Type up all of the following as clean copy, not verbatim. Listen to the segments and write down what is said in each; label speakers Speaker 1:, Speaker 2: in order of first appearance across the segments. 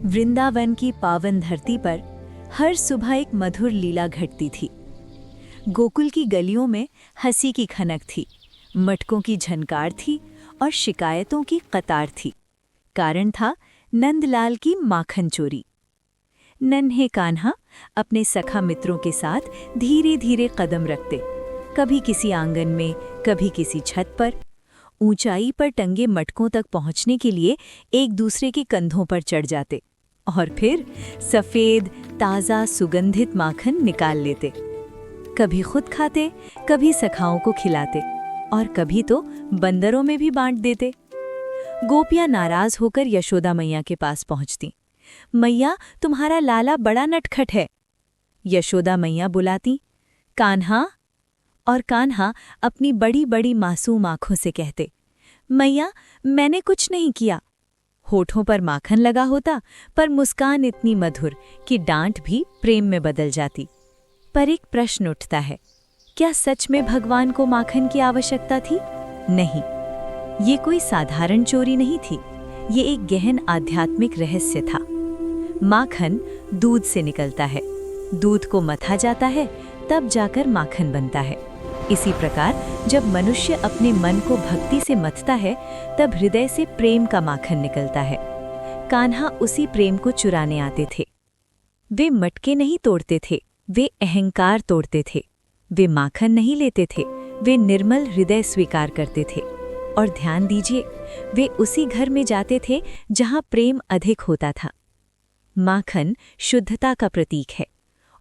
Speaker 1: वृंदावन की पावन धरती पर हर सुबह एक मधुर लीला घटती थी। गोकुल की गलियों में हंसी की खनक थी, मटकों की झनकार थी और शिकायतों की कतार थी। कारण था नंदलाल की माखन चोरी। नन्हे कान्हा अपने सखा मित्रों के साथ धीरे धीरे कदम रखते, कभी किसी आंगन में, कभी किसी छत पर। ऊंचाई पर टंगे मटकों तक पहुंचने के लिए एक दूसरे के कंधों पर चढ़ जाते और फिर सफेद ताज़ा सुगंधित माखन निकाल लेते। कभी खुद खाते, कभी सखाओं को खिलाते और कभी तो बंदरों में भी बांट देते। गोपियां नाराज होकर यशोदा मैया के पास पहुंचती। मैया, तुम्हारा लाला बड़ा नटखट है। यशोदा मैया बुलाती, कान्हा। और कान्हा अपनी बड़ी बड़ी मासूम आंखों से कहते, मैया, मैंने कुछ नहीं किया। होठों पर माखन लगा होता, पर मुस्कान इतनी मधुर कि डांट भी प्रेम में बदल जाती। पर एक प्रश्न उठता है, क्या सच में भगवान को माखन की आवश्यकता थी? नहीं, ये कोई साधारण चोरी नहीं थी, ये एक गहन आध्यात्मिक रहस्य था। माखन दूध से निकलता है, दूध को मथा जाता है, तब जाकर माखन बनता है। इसी प्रकार जब मनुष्य अपने मन को भक्ति से मथता है, तब हृदय से प्रेम का माखन निकलता है। कान्हा उसी प्रेम को चुराने आते थे। वे मटके नहीं तोड़ते थे, वे अहंकार तोड़ते थे। वे माखन नहीं लेते थे, वे निर्मल हृदय स्वीकार करते थे। और ध्यान दीजिए, वे उसी घर में जाते थे जहां प्रेम अधिक होता था। माखन शुद्धता का प्रतीक है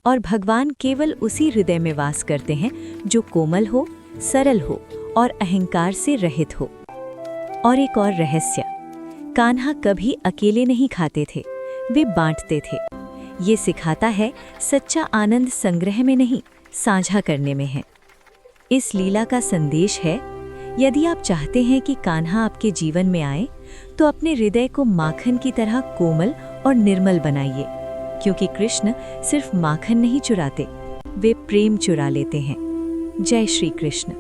Speaker 1: और भगवान केवल उसी हृदय में वास करते हैं जो कोमल हो, सरल हो और अहंकार से रहित हो। और एक और रहस्य, कान्हा कभी अकेले नहीं खाते थे, वे बांटते थे। ये सिखाता है सच्चा आनंद संग्रह में नहीं, साझा करने में है। इस लीला का संदेश है, यदि आप चाहते हैं कि कान्हा आपके जीवन में आए, तो अपने हृदय को माखन की तरह कोमल और निर्मल बनाइए, क्योंकि कृष्ण सिर्फ माखन नहीं चुराते, वे प्रेम चुरा लेते हैं। जय श्री कृष्ण।